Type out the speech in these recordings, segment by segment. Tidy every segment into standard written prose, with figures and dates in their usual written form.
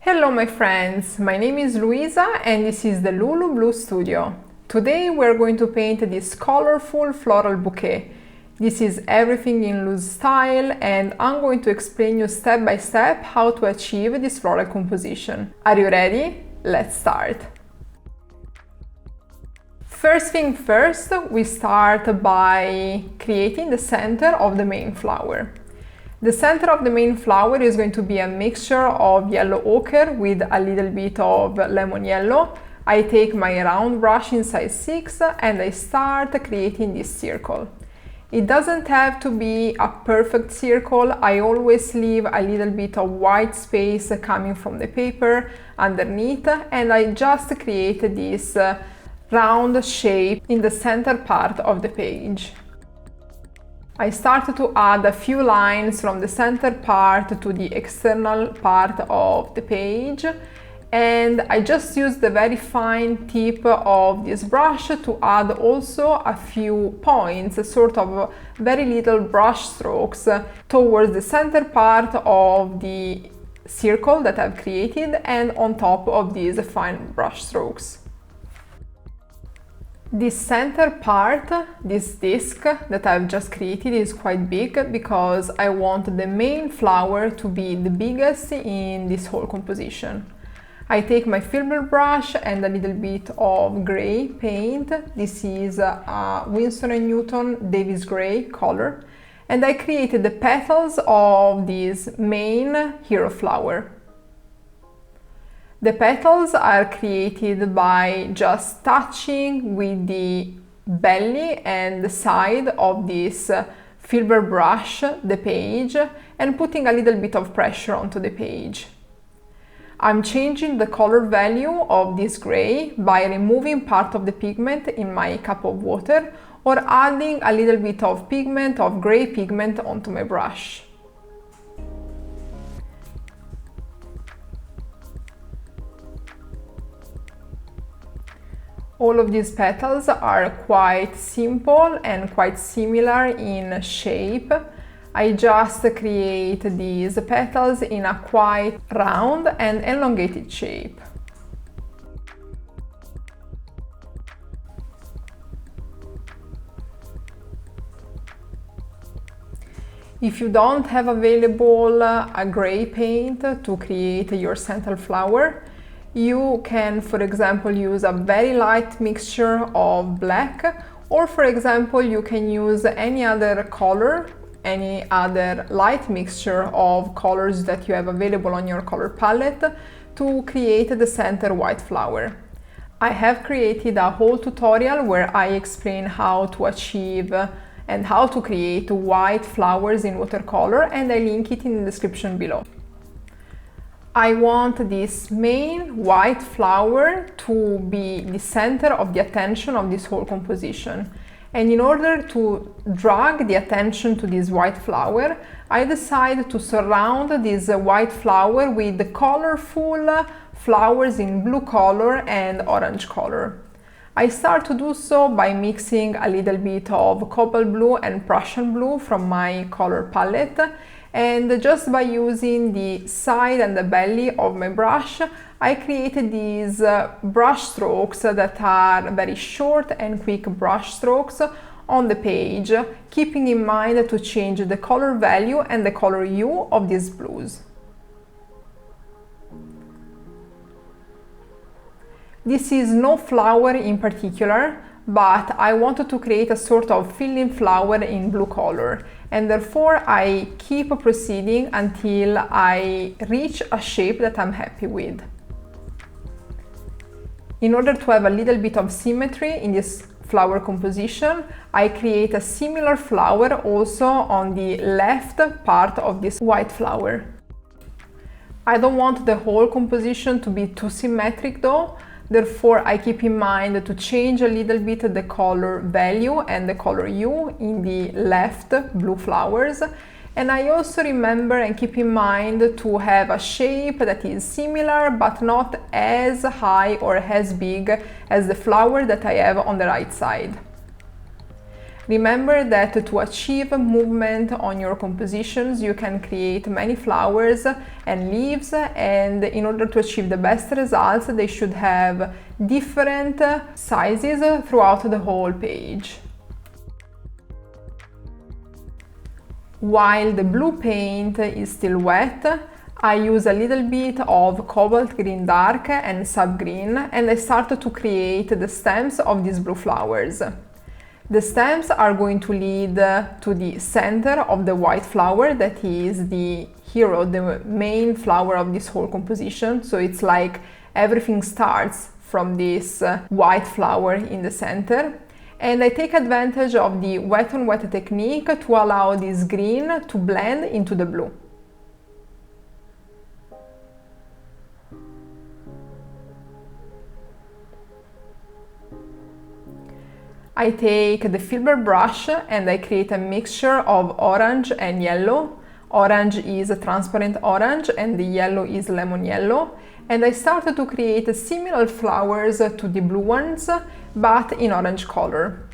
Hello my friends, my name is Luisa and this is the Lulu Blue Studio. Today we're going to paint this colorful floral bouquet. This is everything in loose style and I'm going to explain you step by step how to achieve this floral composition. Are you ready? Let's start. First thing first, we start by creating the center of the main flower. The center of the main flower is going to be a mixture of yellow ochre with a little bit of lemon yellow. I take my round brush in size 6 and I start creating this circle. It doesn't have to be a perfect circle. I always leave a little bit of white space coming from the paper underneath, and I just create this round shape in the center part of the page. I start to add a few lines from the center part to the external part of the page, and I just use the very fine tip of this brush to add also a few points, sort of very little brush strokes towards the center part of the circle that I've created and on top of these fine brush strokes. This center part, this disc that I've just created, is quite big because I want the main flower to be the biggest in this whole composition. I take my filbert brush and a little bit of gray paint. This is a Winsor & Newton Davis Gray color, and I created the petals of this main hero flower. The petals are created by just touching with the belly and the side of this filbert brush the page and putting a little bit of pressure onto the page. I'm changing the color value of this gray by removing part of the pigment in my cup of water or adding a little bit of pigment, of gray pigment, onto my brush. All of these petals are quite simple and quite similar in shape. I just create these petals in a quite round and elongated shape. If you don't have available a gray paint to create your center flower, you can, for example, use a very light mixture of black, or for example, you can use any other color, any other light mixture of colors that you have available on your color palette to create the center white flower. I have created a whole tutorial where I explain how to achieve and how to create white flowers in watercolor, and I link it in the description below. I want this main white flower to be the center of the attention of this whole composition. And in order to drag the attention to this white flower, I decide to surround this white flower with the colorful flowers in blue color and orange color. I start to do so by mixing a little bit of cobalt blue and Prussian blue from my color palette, and just by using the side and the belly of my brush, I created these brush strokes that are very short and quick brush strokes on the page, keeping in mind to change the color value and the color hue of these blues. This is no flower in particular, but I wanted to create a sort of fill-in flower in blue color, and therefore I keep proceeding until I reach a shape that I'm happy with. In order to have a little bit of symmetry in this flower composition, I create a similar flower also on the left part of this white flower. I don't want the whole composition to be too symmetric though. Therefore, I keep in mind to change a little bit the color value and the color hue in the left blue flowers. And I also remember and keep in mind to have a shape that is similar but not as high or as big as the flower that I have on the right side. Remember that to achieve movement on your compositions, you can create many flowers and leaves, and in order to achieve the best results, they should have different sizes throughout the whole page. While the blue paint is still wet, I use a little bit of cobalt green dark and sub green, and I start to create the stems of these blue flowers. The stems are going to lead to the center of the white flower that is the hero, the main flower of this whole composition. So it's like everything starts from this white flower in the center. And I take advantage of the wet on wet technique to allow this green to blend into the blue. I take the filbert brush and I create a mixture of orange and yellow. Orange is a transparent orange and the yellow is lemon yellow. And I started to create similar flowers to the blue ones, but in orange color.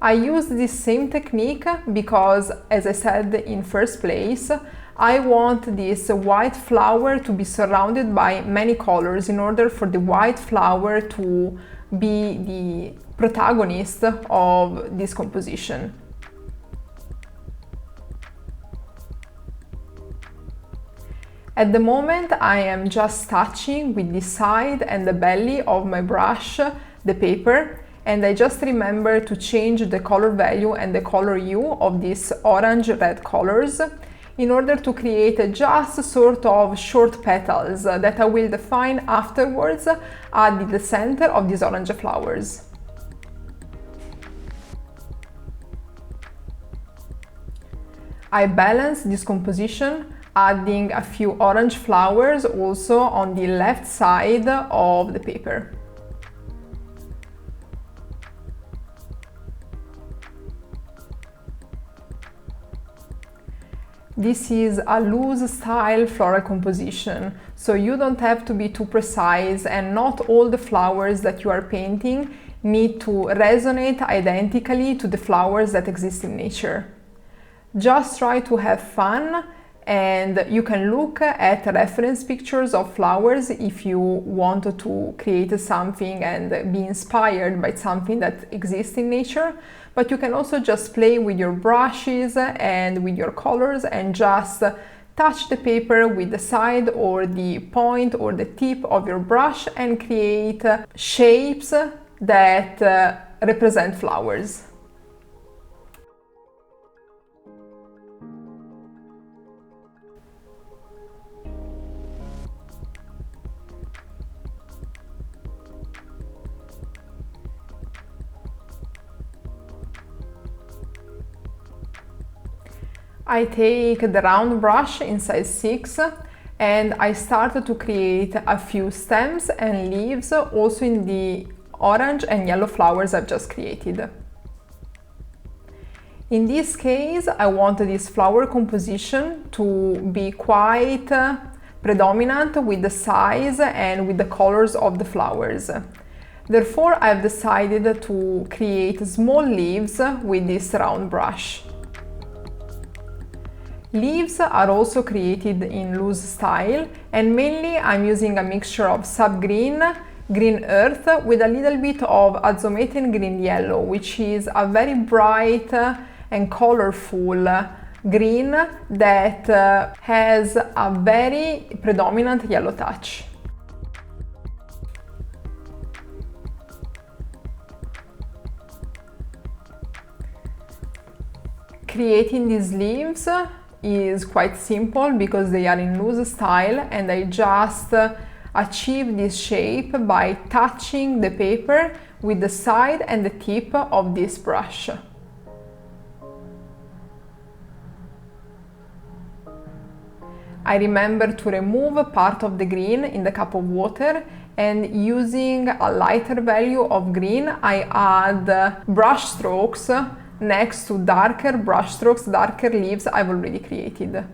I use this same technique because, as I said in first place, I want this white flower to be surrounded by many colors in order for the white flower to be the protagonist of this composition. At the moment, I am just touching with the side and the belly of my brush the paper, and I just remember to change the color value and the color hue of these orange-red colors in order to create just sort of short petals that I will define afterwards at the center of these orange flowers. I balance this composition, adding a few orange flowers also on the left side of the paper. This is a loose style floral composition, so you don't have to be too precise, and not all the flowers that you are painting need to resonate identically to the flowers that exist in nature. Just try to have fun, and you can look at reference pictures of flowers if you want to create something and be inspired by something that exists in nature, but you can also just play with your brushes and with your colors and just touch the paper with the side or the point or the tip of your brush and create shapes that represent flowers. I take the round brush in size 6 and I started to create a few stems and leaves also in the orange and yellow flowers I've just created. In this case, I want this flower composition to be quite predominant with the size and with the colors of the flowers. Therefore, I've decided to create small leaves with this round brush. Leaves are also created in loose style, and mainly I'm using a mixture of sub-green, green earth with a little bit of azometane green yellow, which is a very bright and colorful green that has a very predominant yellow touch. Creating these leaves is quite simple because they are in loose style, and I just achieve this shape by touching the paper with the side and the tip of this brush. I remember to remove part of the green in the cup of water, and using a lighter value of green, I add brush strokes next to darker brush strokes, darker leaves I've already created.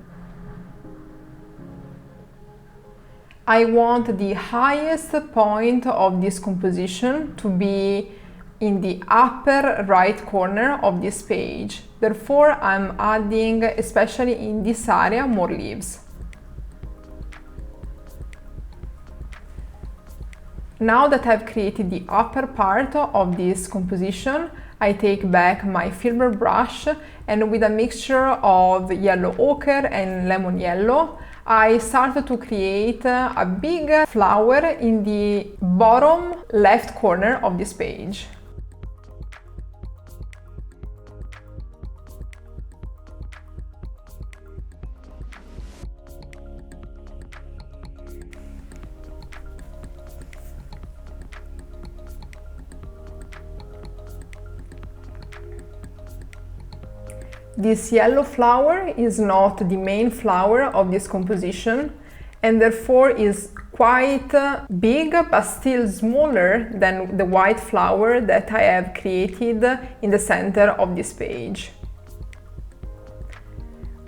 I want the highest point of this composition to be in the upper right corner of this page. Therefore, I'm adding, especially in this area, more leaves. Now that I've created the upper part of this composition, I take back my filbert brush and with a mixture of yellow ochre and lemon yellow, I started to create a big flower in the bottom left corner of this page. This yellow flower is not the main flower of this composition and therefore is quite big but still smaller than the white flower that I have created in the center of this page.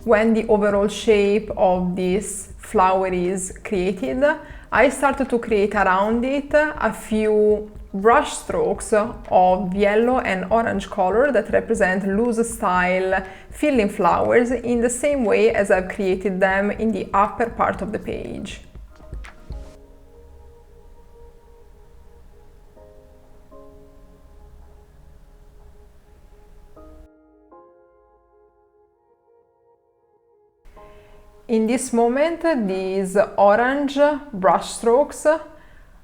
When the overall shape of this flower is created, I started to create around it a few brush strokes of yellow and orange color that represent loose style fill-in flowers in the same way as I've created them in the upper part of the page. In this moment, these orange brush strokes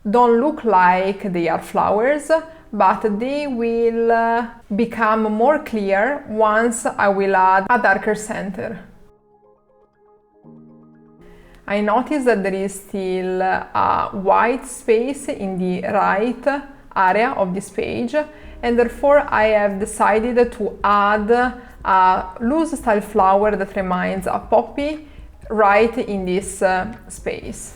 don't look like they are flowers, but they will become more clear once I will add a darker center. I notice that there is still a white space in the right area of this page, and therefore I have decided to add a loose style flower that reminds a poppy right in this space.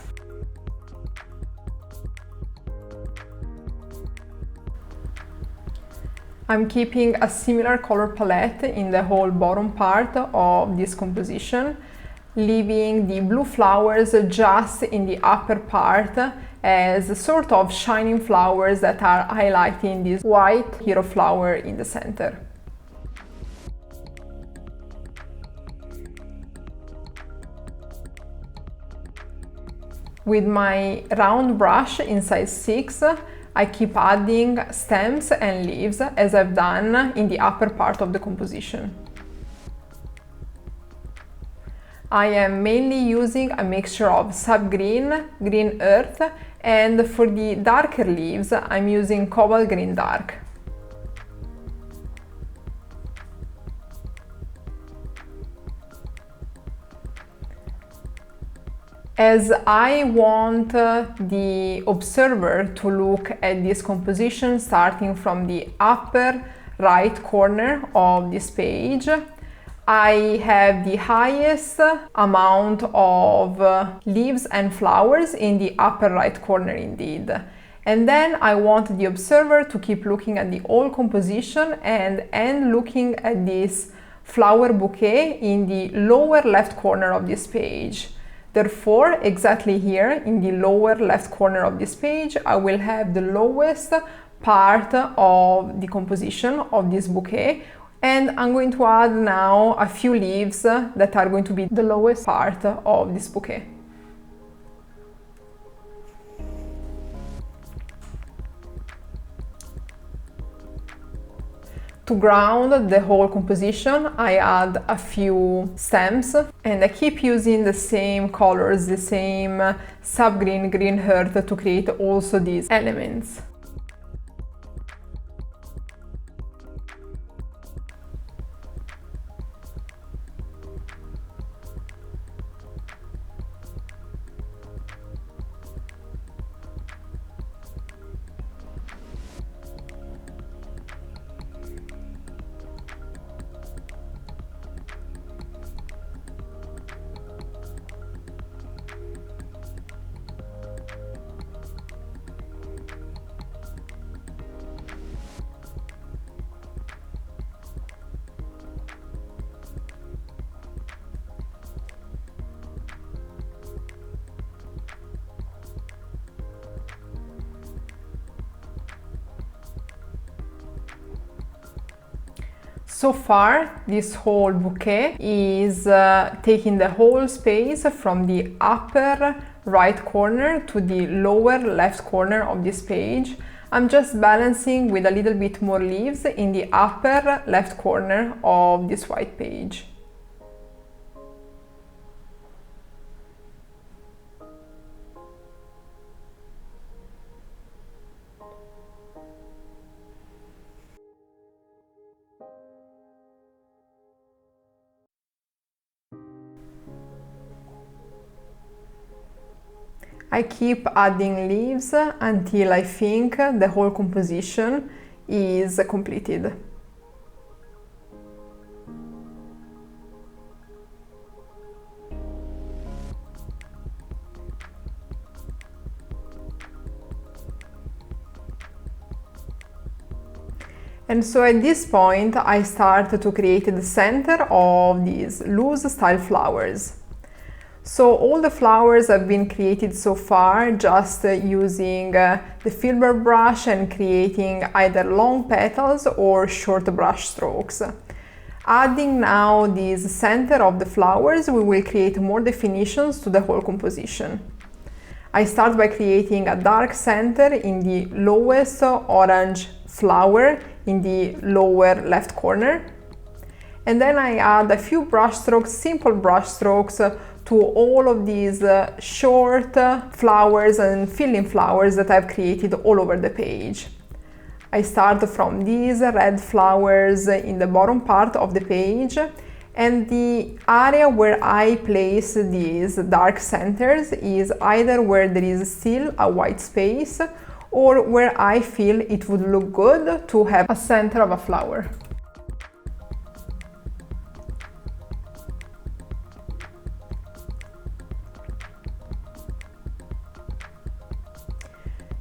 I'm keeping a similar color palette in the whole bottom part of this composition, leaving the blue flowers just in the upper part as sort of shining flowers that are highlighting this white hero flower in the center. With my round brush in size 6, I keep adding stems and leaves as I've done in the upper part of the composition. I am mainly using a mixture of sub-green, green earth, and for the darker leaves I'm using cobalt green dark. As I want the observer to look at this composition starting from the upper right corner of this page, I have the highest amount of leaves and flowers in the upper right corner indeed. And then I want the observer to keep looking at the whole composition and looking at this flower bouquet in the lower left corner of this page. Therefore, exactly here in the lower left corner of this page, I will have the lowest part of the composition of this bouquet, and I'm going to add now a few leaves that are going to be the lowest part of this bouquet. To ground the whole composition, I add a few stems and I keep using the same colors, the same sub-green, green earth to create also these elements. So far, this whole bouquet is taking the whole space from the upper right corner to the lower left corner of this page. I'm just balancing with a little bit more leaves in the upper left corner of this white page. I keep adding leaves until I think the whole composition is completed. And so at this point I start to create the center of these loose style flowers. So all the flowers have been created so far just using the filbert brush and creating either long petals or short brush strokes. Adding now this center of the flowers, we will create more definitions to the whole composition. I start by creating a dark center in the lowest orange flower in the lower left corner. And then I add a few brush strokes, simple brush strokes, to all of these short flowers and fill-in flowers that I've created all over the page. I start from these red flowers in the bottom part of the page, and the area where I place these dark centers is either where there is still a white space or where I feel it would look good to have a center of a flower.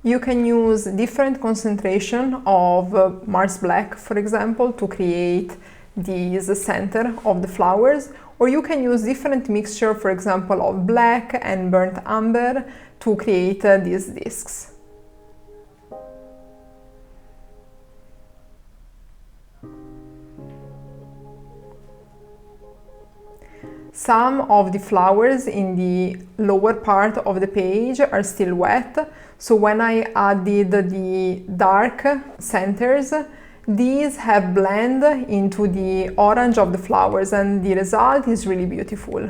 You can use different concentration of Mars Black, for example, to create this center of the flowers, or you can use different mixture, for example, of black and burnt umber to create these discs. Some of the flowers in the lower part of the page are still wet, so when I added the dark centers, these have blended into the orange of the flowers and the result is really beautiful.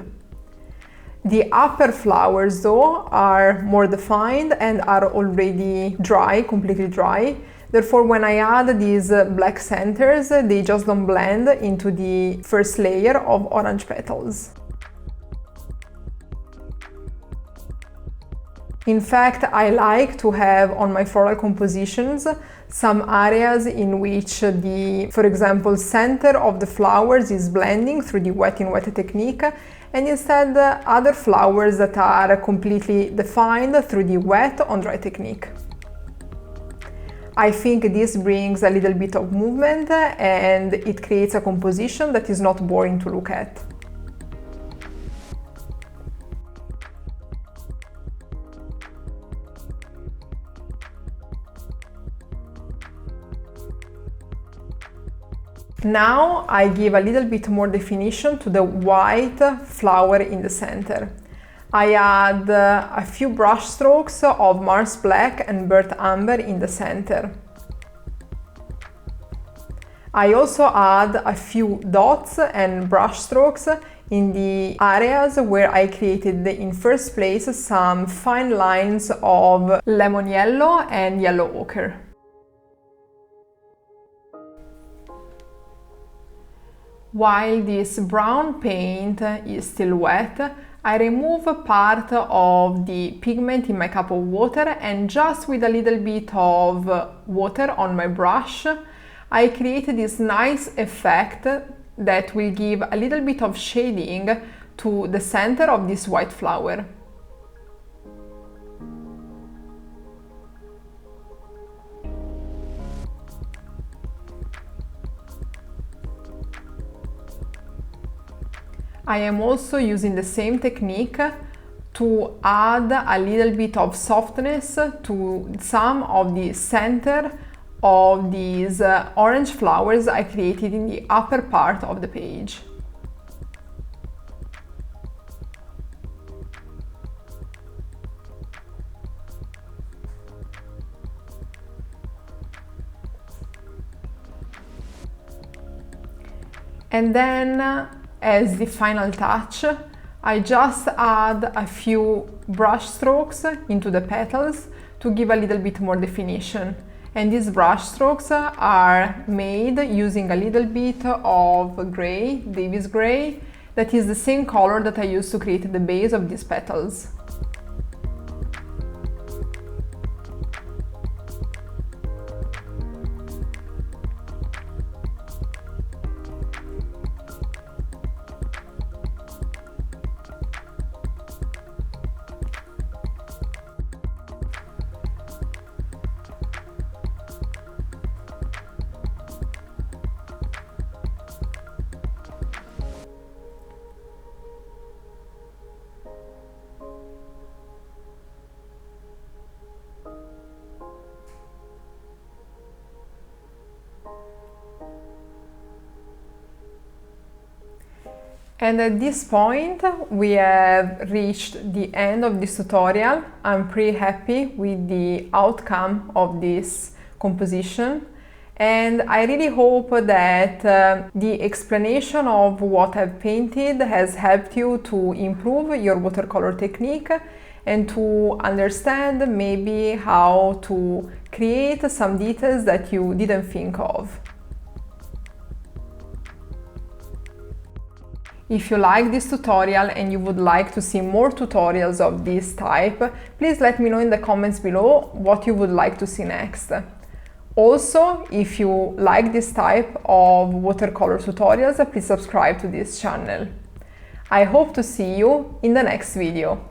The upper flowers though are more defined and are already dry, completely dry. Therefore, when I add these black centers, they just don't blend into the first layer of orange petals. In fact, I like to have on my floral compositions some areas in which the, for example, center of the flowers is blending through the wet in wet technique, and instead other flowers that are completely defined through the wet on dry technique. I think this brings a little bit of movement and it creates a composition that is not boring to look at. Now I give a little bit more definition to the white flower in the center. I add a few brush strokes of Mars Black and burnt umber in the center. I also add a few dots and brush strokes in the areas where I created in first place some fine lines of lemon yellow and yellow ochre. While this brown paint is still wet, I remove part of the pigment in my cup of water, and just with a little bit of water on my brush, I create this nice effect that will give a little bit of shading to the center of this white flower. I am also using the same technique to add a little bit of softness to some of the center of these orange flowers I created in the upper part of the page. And then, as the final touch, I just add a few brush strokes into the petals to give a little bit more definition. And these brush strokes are made using a little bit of gray, Davis gray, that is the same color that I used to create the base of these petals. And at this point, we have reached the end of this tutorial. I'm pretty happy with the outcome of this composition. And I really hope that the explanation of what I've painted has helped you to improve your watercolor technique and to understand maybe how to create some details that you didn't think of. If you like this tutorial and you would like to see more tutorials of this type, please let me know in the comments below what you would like to see next. Also, if you like this type of watercolor tutorials, please subscribe to this channel. I hope to see you in the next video.